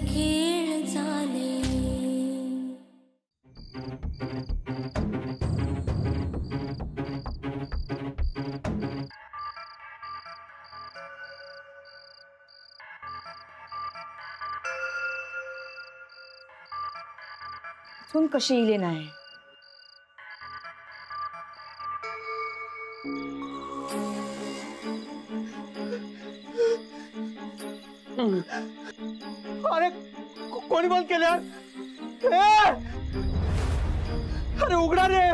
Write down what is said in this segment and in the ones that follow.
खेळ झाले. अजून कशी येले नाही. अरे कोणी बंद केलं? अरे उघडा रे.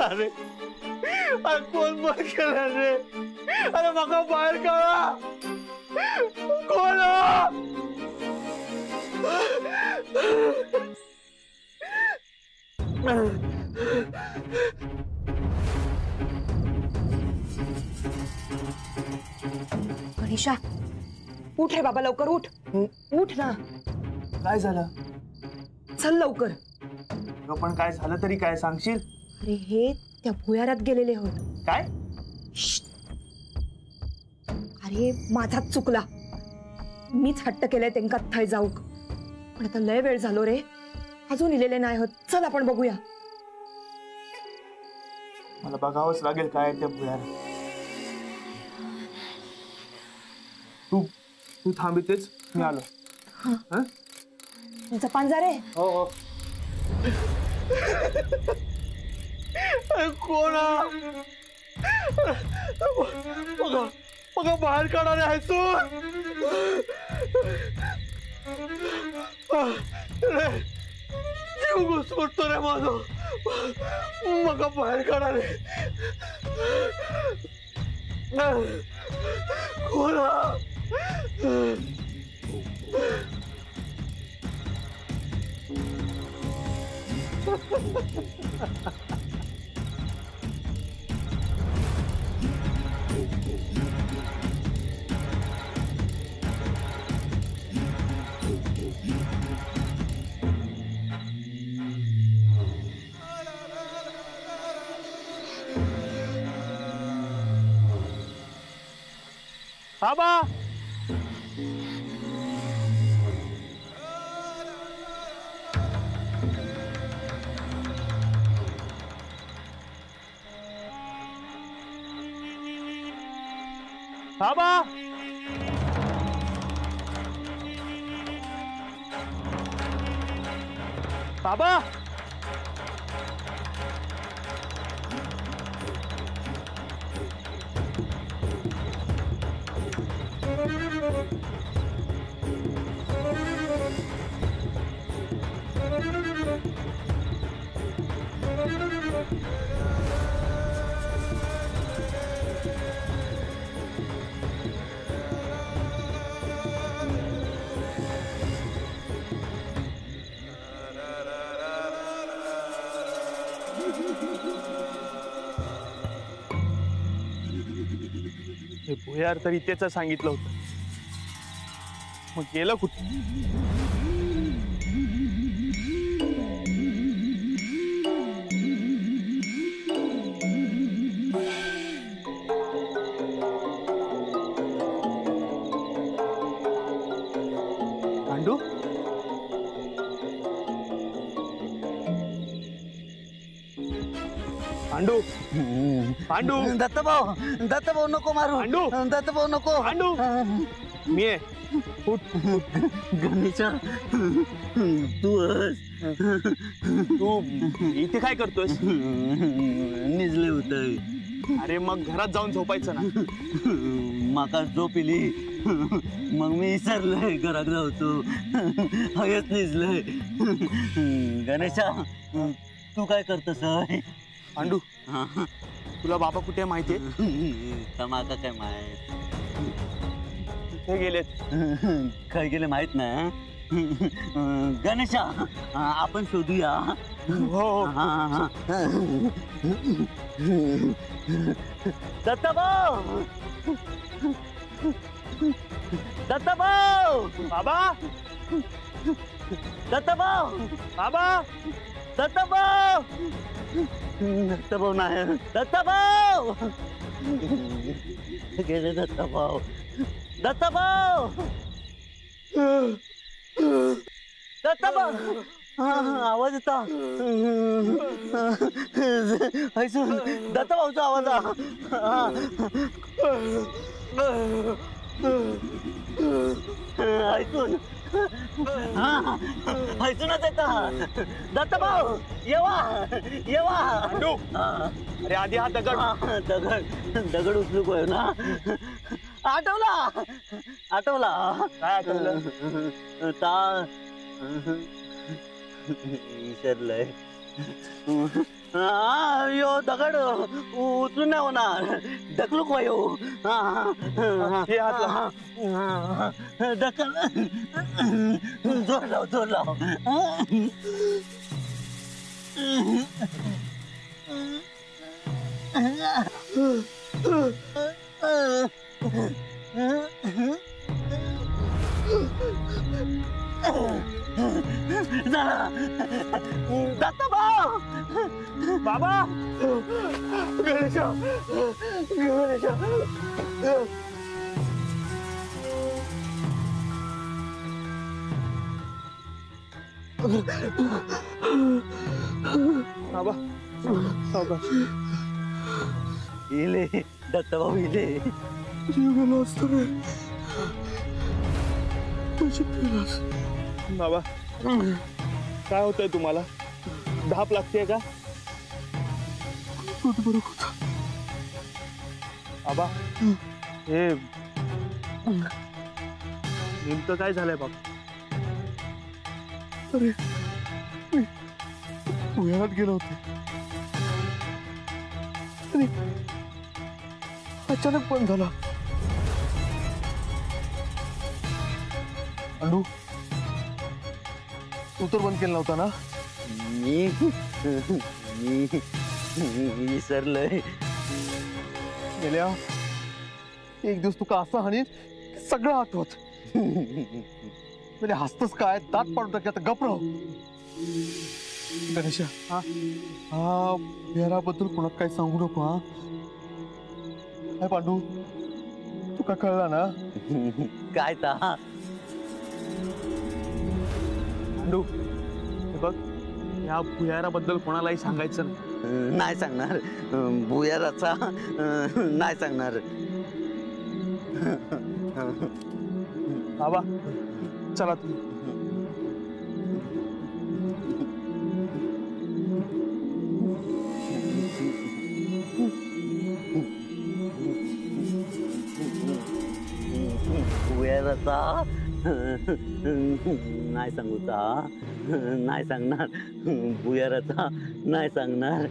अरे कोण बंद केलं रे? अरे मका बाहेर काढा. कोण? गणेशा उठ रे बाबा, लवकर उठ. उठ ना. काय झालं? चल लवकर. पण काय झालं तरी काय सांगशील? अरे हे त्या भुयारात गेलेले होत. काय? अरे माझाच चुकला. मीच हट्ट केलंय त्यांका थंय जाऊक. पण आता लय वेळ झालो रे, अजून इलेले नाही होत. चल आपण बघूया. मला बघावंच लागेल काय त्या भुयारात. तू थांबितेच, मी आलो. तुमचा पांजा रे. हो हो. कोण? बघा बाहेर काढा रे. हसून जीव घुसमटतो रे माझं. मग बाहेर काढा रे. कोण? बाबा बाबा बाबा भुयार तर इथेच सांगितलं होतं. मग गेलं कुठे? पांडू पांडू पांडू. दत्तभाऊ नको मारू. पांडू दत्तभाऊ नको. पांडू मी आहे. उठ. गणेशा तू तू इथे काय करतोस? निजले होतय. अरे मग घरात जाऊन झोपायचं ना. माका झोप इली मग मी विसरलंय घरात जाऊचो. हयच निजलंय. गणेशा तू काय करतोस? पांडू तुला बाबा कुठे माहितीये? माका काय माहित. कुठे गेलेत? काय गेले माहित ना. गणेशा आपण शोधूया. हो. दत्तभाऊ दत्तभाऊ. बाबा दत्तभाऊ बाबा दत्तभाऊ. दत्तभाऊ नाही. दत्तभाऊ गेले दत्ताभाऊ. दत्ताभाऊ दत्ताभाऊ आवाज येता दत्ताभाऊचा आवाज ऐकून ऐकूनच येता. दत्ताभाऊ येवा येवा. अरे आधी हा दगड दगड उचलू कोय ना. आठवला काय आठवलं? विसरलंय. यो दगड उचलून नाही होणार. ढकलू को यो. हे हात लाव. ढकल. जोर लाव. दत्ताभाऊ बाबा गणेशा गणेशा. बाबा सावकाश. इले दत्ताभाऊ इले. गेलो असतो रे. बाबा काय होतंय तुम्हाला? धाप लागतेय का? बाबा हे नेमकं काय झालंय बाबा? अरे मी पुण्यात गेलो होते आणि अचानक बंद झाला. अंडू तू तर बंद केला नव्हता ना? मी विसरलंय. गेल्या एक दिवस तुका असं हानी सगळं आठवत. म्हणजे हसतच काय? दात पाडून टाक आता. गप राहू. गणेशा हा बिहाराबद्दल कोणाला काही सांगू नको. हा काय पांडू तुका कळला ना? काय ता पांडू हे बघ या भुयाराबद्दल कोणालाही सांगायचं नाही. नाही सांगणार. भुयाराचा नाही सांगणार. बाबा चला तुम्ही. भुयाराचा नाही सांगूचा. नाही सांगणार. भुयाराचा नाही सांगणार.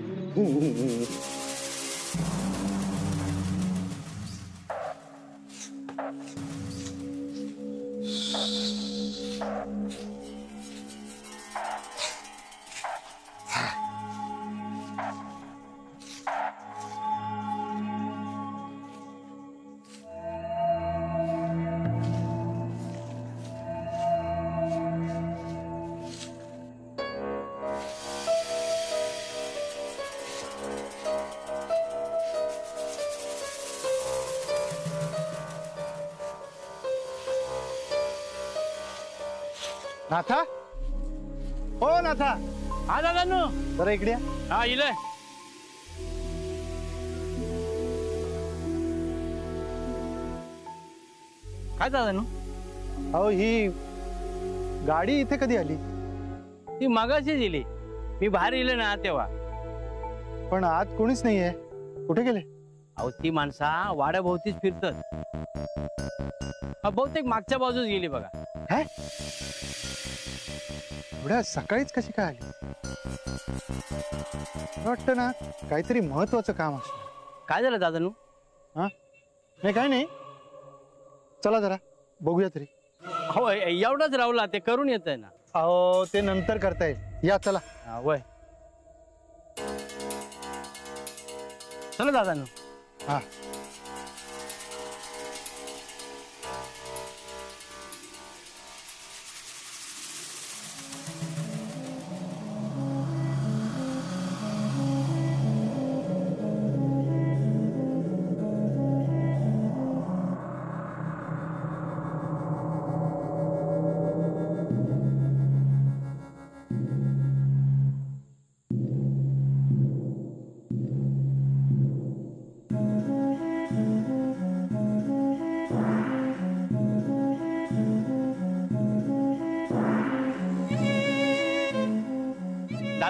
नाथा हो नाथा. हा दादा नु जरा इकडे या. हा इले. काय दादा नु? अहो ही गाडी इथे कधी आली? ती मगाशीच इली. मी बाहेर इले ना तेव्हा. पण आत कोणीच नाहीये. कुठे गेले? अहो ती माणसा वाड्याभोवतीच फिरतात. बहुतेक मागच्या बाजूस गेली बघा. काय एवढ्या सकाळीच कशी काय आली? वाटतं ना काहीतरी महत्वाचं काम असणार. काय झालं दादा नु? हा नाही काय नाही. चला जरा बघूया तरी. हो एवढंच राहुला ते करून येत आहे ना. अहो ते नंतर करता येईल. या चला. वय चला दादा नु. हा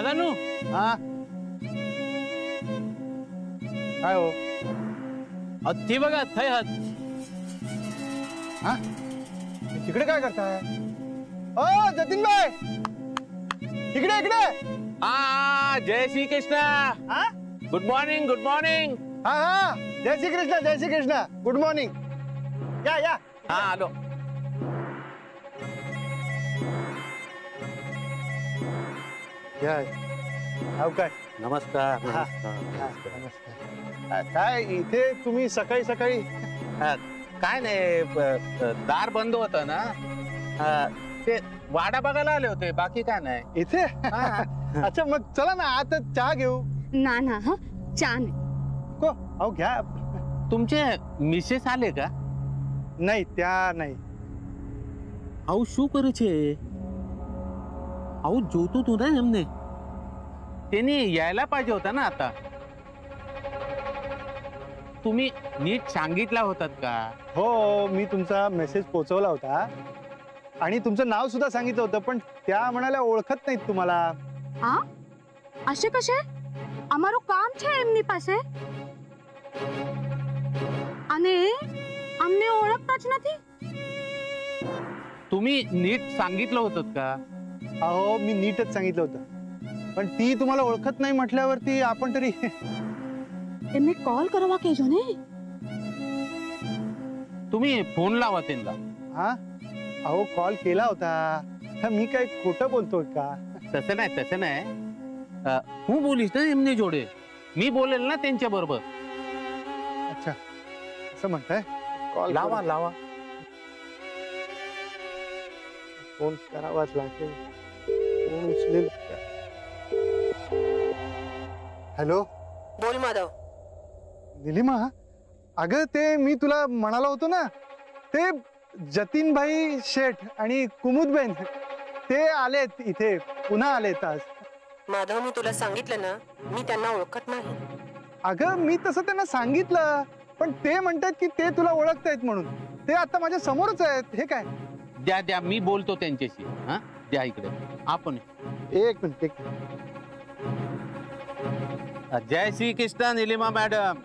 दादा नू हा काय हो ती बघा थय हात. हा तिकडे काय करताय? ओ जतीन भाई इकडे इकडे. हा जय श्री कृष्ण. हा गुड मॉर्निंग गुड मॉर्निंग. हा हा जय श्री कृष्ण जय श्री कृष्ण. Good morning. या या. हा आलो. या हाव काय? नमस्कार. हा, नमस्कार. काय इथे तुम्ही सकाळी सकाळी? काय नाही दार बंद होत ना ते वाडा बघायला आले होते बाकी काय नाही. इथे अच्छा मग चला ना आता चहा घेऊ. ना ना हा चहा नाही. को अहो घ्या. तुमचे मिसेस आले का? नाही त्या नाही. આવું શું કરે છે? આવું જોતું તું ને એમને त्यांनी यायला पाहिजे होता ना आता. तुम्ही नीट सांगितला होतात का? हो मी तुमचा मेसेज पोहोचवला होता आणि तुमचं नाव सुद्धा सांगितलं होतं पण त्या म्हणाल्या ओळखत नाहीत तुम्हाला. હા આશે કશે અમારું કામ છે એમની પાસે અને અમને ઓળખતા જ નથી. तुम्ही नीट सांगितलं होतं का? अहो मी नीटच सांगितलं होतं पण ती तुम्हाला ओळखत नाही म्हटल्यावरती आपण तरी એમને કોલ કરવા કહેજો ને. तुम्ही फोन लावा त्यांना. हा अहो कॉल केला होता तर मी काय खोटं बोलतोय का? तसं नाही तसं नाही. હું બોલીશ ને એમને જોડે. मी बोलेल ना त्यांच्या बरोबर. अच्छा असं म्हणताय. कॉल लावा लावा. फोन करावाच लागेल. फोन उचलेल. हॅलो बोल माधव. निलिमा अगं ते मी तुला म्हणालो होतो ना ते जतीन भाई शेठ आणि कुमुदबेन ते आलेत इथे पुन्हा आलेत आज. माधव मी तुला सांगितलं ना मी त्यांना ओळखत नाही. अगं मी तसं त्यांना सांगितलं पण ते म्हणतात की ते तुला ओळखतायत म्हणून. ते आता माझ्या समोरच आहेत. हे काय? द्या द्या मी बोलतो त्यांच्याशी. हा द्या इकडे आपण. एक मिनिट एक मिनिट. जय Shri Krishna Nilima madam.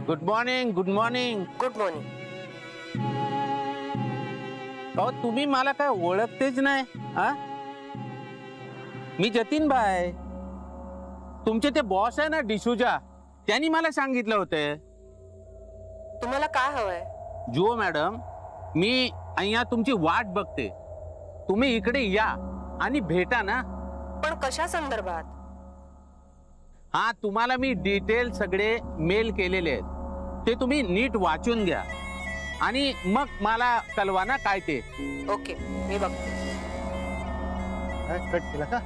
Good morning good morning. Good morning. अहो तुम्ही मला काय ओळखतेच नाही. हा मी जतीन भाई तुमचे ते बॉस आहे ना डिसूजा त्यांनी मला सांगितलं होतं. तुम्हाला काय हवंय? जुओ मॅडम मी અહીંયા तुमची वाट बघते. तुम्ही इकडे या आणि भेटा ना. पण कशा संदर्भात? हा तुम्हाला मी डिटेल सगळे मेल केलेले आहेत ते तुम्ही नीट वाचून घ्या आणि मग मला कळवा ना काय ते. ओके मी बघते. कट केला का?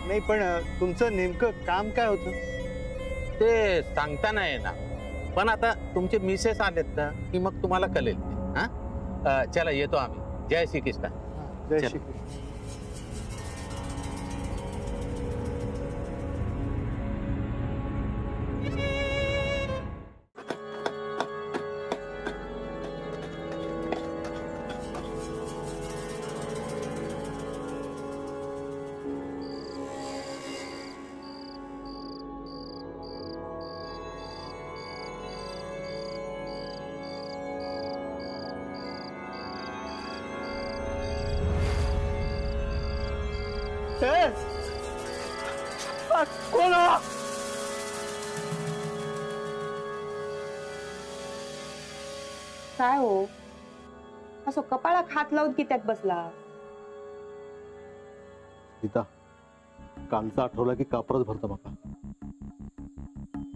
नाही पण तुमचं नेमकं काम काय होतं? ते सांगता नाही येणार पण आता तुमचे मिसेस आलेत ना की मग तुम्हाला कळेल. हा चला येतो आम्ही. जय श्री कृष्ण. जय चल. श्री कृष्ण. काय हो असं कपाळा खात लावून की त्यात बसला? सीता कालचा आठवला की कापरच भरता माका.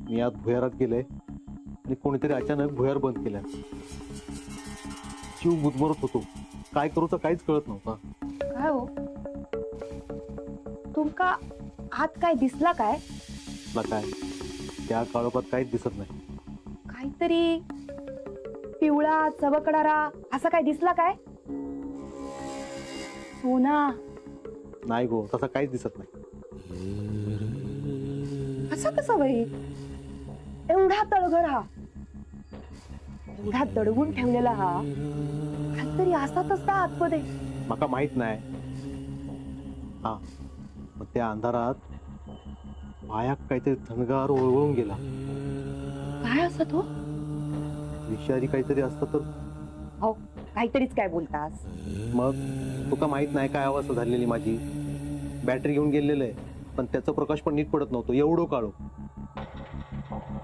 मी आज भुयारात गेले आणि कोणीतरी अचानक भुयार बंद केल्या. जीव गुदमरत होतो. काय करू तर काहीच कळत नव्हता. काय हो तुमका हात काय दिसला काय? तुला काय त्या काळोखात काहीच दिसत नाही. काहीतरी पिवळा चवकणारा असा काय दिसला काय? सोना नाही गो तसा काहीच दिसत नाही. असं कसं बाई? एवढा तळघर हा एवढा दडवून ठेवलेला हा काहीतरी असाच असता आतमध्ये. माका माहित नाही. हा मग त्या अंधारात पायात काहीतरी थंडगार ओळवळून गेला. काय असं तो? विषारी काहीतरी असतं तर. हो, काहीतरीच काय बोलतास. मग तुका माहित नाही काय अवस्था झालेली माझी. बॅटरी घेऊन गेलेलं आहे, पण त्याचा प्रकाश पण नीट पडत नव्हतं. एवढं काळो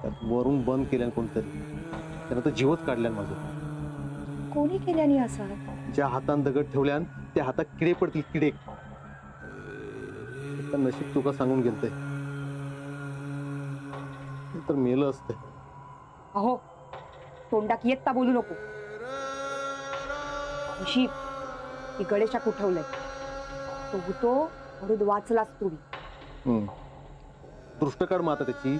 त्यात वरून बंद केल्यान कोणतरी. त्यानं तर जीवच काढल्यान माझं. कोणी केल्याने असं? ज्या हातान दगड ठेवल्यान त्या हातात किडे पडतील, किडे. नशीब तुका सांगून गेलते, तर मेलं असतं. अहो, तोंडात येता बोलू नको. नशीब ती गणेशा कुठवलंय. तो होतो म्हणून वाचलाच तुम्ही. दृष्ट काढ मग आता त्याची.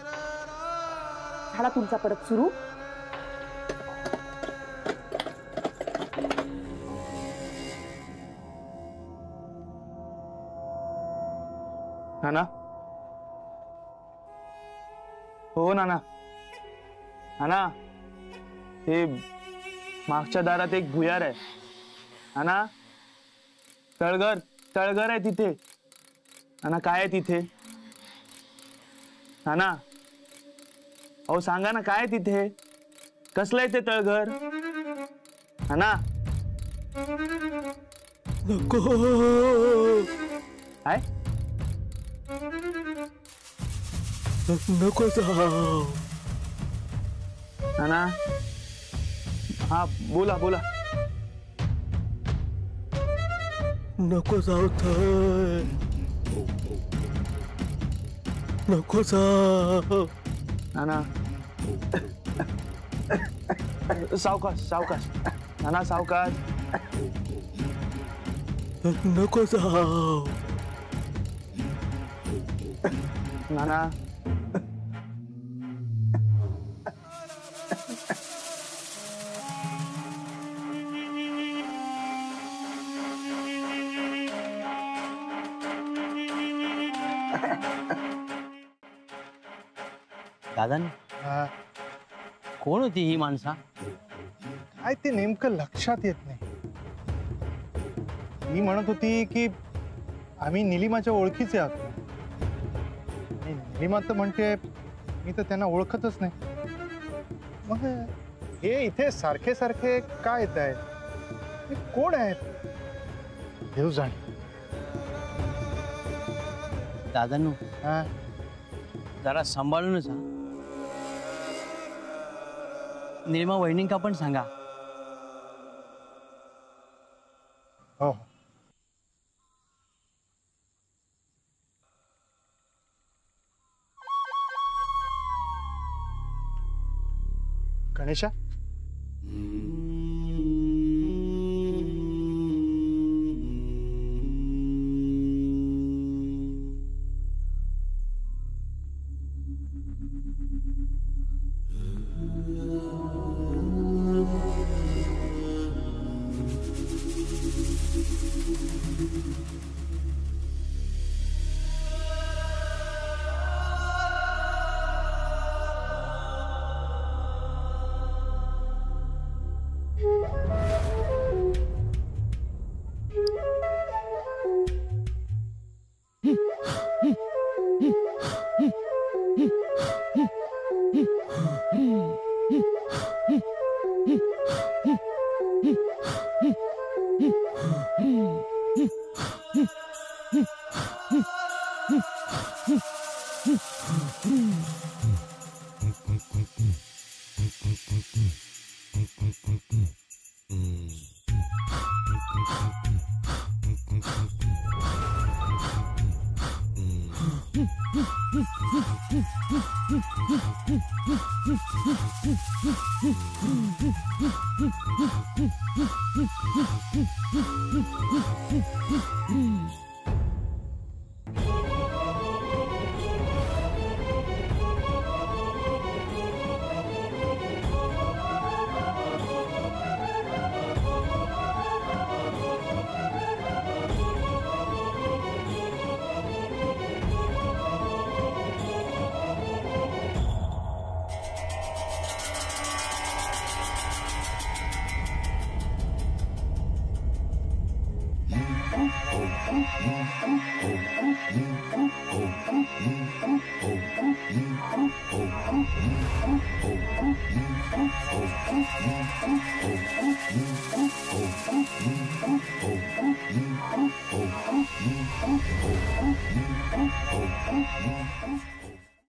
झाला तुमचा परत सुरू. नाना, हो नाना. नाना, ते मागच्या दारात एक भुयार आहे. नाना, तळघर तळघर आहे तिथे. नाना, काय आहे तिथे? नाना, अहो सांगा ना, काय आहे तिथे? कसलं आहे ते तळघर? नाना, नको. काय? नको जाऊ. नाना, हा बोला बोला. नको जाऊ तर. नको जाऊ. नाना, सावकाश सावकाश. नाना, सावकाश. नको जाऊ. नाना, दादा, कोण होती ही माणसा? काय ते नेमकं लक्षात येत नाही. मी म्हणत होती की आम्ही निलिमाच्या ओळखीचे आहोत. निलिमा तर म्हणते मी तर त्यांना ओळखतच नाही. मग हे इथे सारखे सारखे काय येत आहेत? कोण आहेत? देव जाणे. दादांनो, हा, जरा सांभाळूनच. निलिमा वहिनींका पण सांगा. हो. गणेशा,